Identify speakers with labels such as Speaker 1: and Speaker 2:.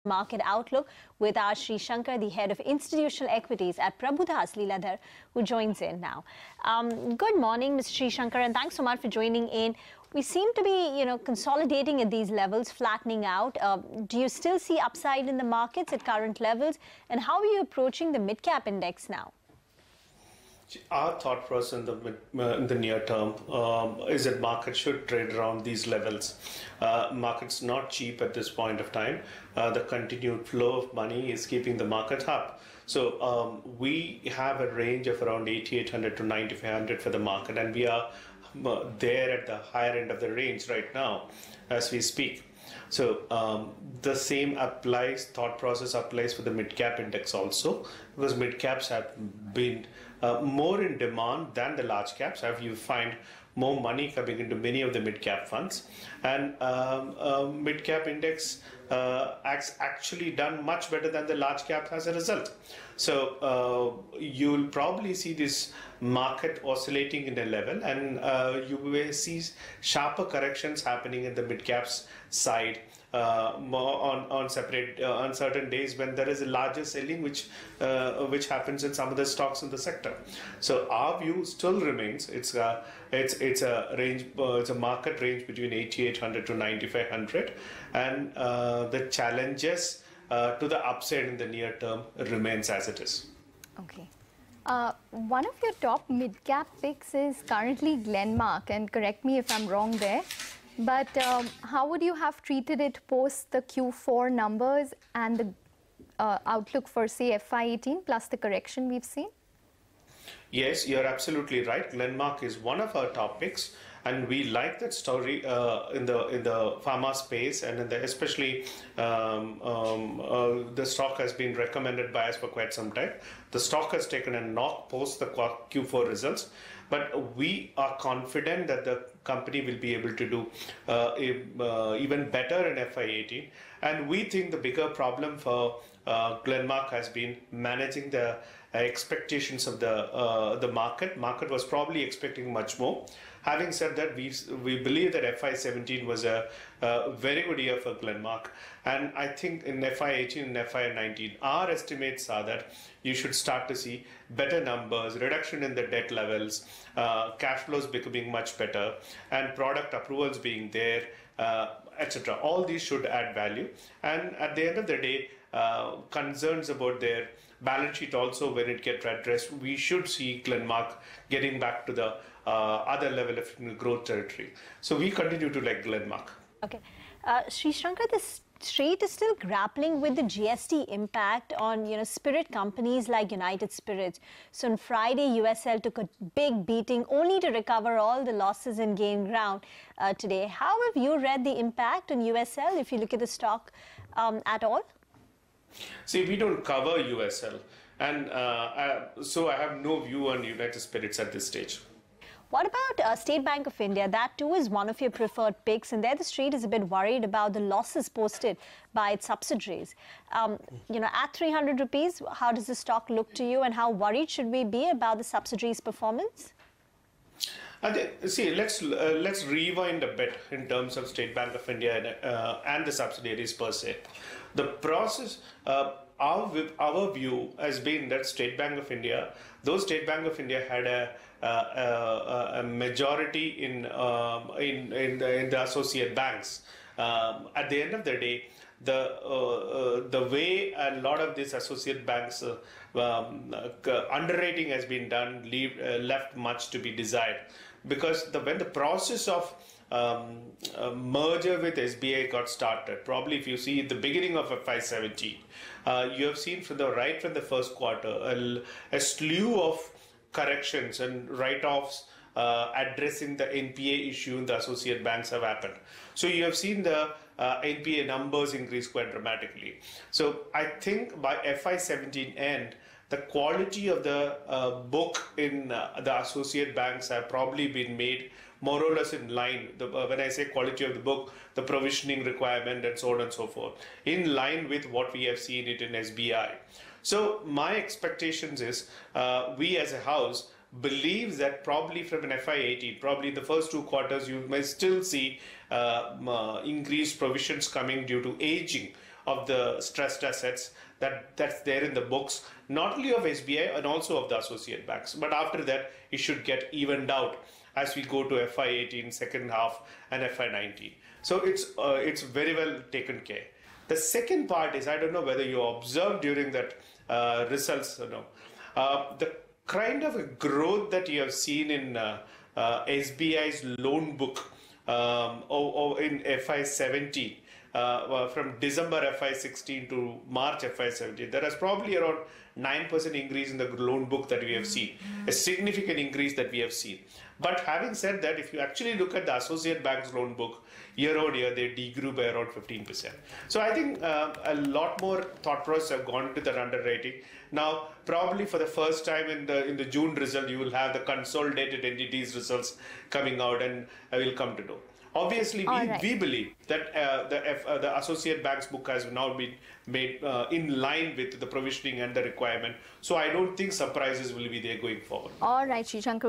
Speaker 1: market outlook with our Sreesankar, the head of institutional equities at Prabhudas Lilladher, who joins in now. Good morning, Mr. Sreesankar, and thanks so much for joining in. We seem to be, consolidating at these levels, flattening out. Do you still see upside in the markets at current levels? And how are you approaching the mid-cap index now?
Speaker 2: Our thought process in the near term is that market should trade around these levels. Market's not cheap at this point of time. The continued flow of money is keeping the market up. So we have a range of around 8,800 to 9,500 for the market, and we are there at the higher end of the range right now as we speak. So the same thought process applies for the mid-cap index also, because mid-caps have been more in demand than the large caps. You find more money coming into many of the mid-cap funds, and mid-cap index actually done much better than the large cap as a result. So you'll probably see this market oscillating in a level, and you will see sharper corrections happening in the mid-caps side on certain days when there is a larger selling which happens in some of the stocks in the sector. So our view still remains it's a range, it's a market range between 8,800 to 9,500, and the challenges to the upside in the near term remains as it is.
Speaker 3: Okay. One of your top mid-cap picks is currently Glenmark, and correct me if I'm wrong there. But how would you have treated it post the Q4 numbers and the outlook for, say, FY18 plus the correction we've seen?
Speaker 2: Yes, you're absolutely right. Glenmark is one of our top picks, and we like that story in the pharma space, and especially the stock has been recommended by us for quite some time. The stock has taken a knock post the Q4 results, but we are confident that the company will be able to do even better in FY18. And we think the bigger problem for Glenmark has been managing the expectations of the market. Market was probably expecting much more. Having said that, we believe that FY17 was a very good year for Glenmark, and I think in FY18 and FY19, our estimates are that you should start to see better numbers, reduction in the debt levels, cash flows becoming much better, and product approvals being there, etc. All these should add value, and at the end of the day, concerns about their balance sheet also, when it gets addressed, we should see Glenmark getting back to the other level of growth territory. So we continue to like Glenmark.
Speaker 1: Okay. Sreesankar, the Street is still grappling with the GST impact on, spirit companies like United Spirits. So on Friday, USL took a big beating only to recover all the losses and gain ground today. How have you read the impact on USL if you look at the stock at all?
Speaker 2: See, we don't cover USL, and so I have no view on United Spirits at this stage.
Speaker 1: What about State Bank of India? That too is one of your preferred picks, and there the street is a bit worried about the losses posted by its subsidiaries. At 300 rupees, how does the stock look to you, and how worried should we be about the subsidiaries' performance?
Speaker 2: See, let's rewind a bit in terms of State Bank of India and the subsidiaries per se. The process, our view has been that State Bank of India, though State Bank of India had a majority in the associate banks, at the end of the day, the way a lot of these associate banks underwriting has been done left much to be desired, because when the process of merger with SBI got started, probably if you see at the beginning of FY17, you have seen from the first quarter a slew of corrections and write-offs addressing the NPA issue in the associate banks have happened. So you have seen the NPA numbers increase quite dramatically. So I think by FY17 end, the quality of the book in the associate banks have probably been made more or less in line. When I say quality of the book, the provisioning requirement and so on and so forth, in line with what we have seen it in SBI. So my expectations is we as a house believes that probably from an FY18, probably the first 2 quarters, you may still see increased provisions coming due to aging of the stressed assets that's there in the books, not only of SBI and also of the associate banks. But after that, it should get evened out as we go to FY18 second half and FY19. So it's very well taken care. The second part is, I don't know whether you observed during that results, the kind of a growth that you have seen in SBI's loan book in FY17. From December FY16 to March FY17, there is probably around 9% increase in the loan book that we have seen, a significant increase that we have seen. But having said that, if you actually look at the associate bank's loan book, year on year, they degrew by around 15%. So I think a lot more thought process have gone into that underwriting. Now, probably for the first time in the June result, you will have the consolidated entities results coming out, and I will come to know. Obviously, we believe that the associate bank's book has now been made in line with the provisioning and the requirement. So I don't think surprises will be there going forward.
Speaker 3: All right, Sreesankar.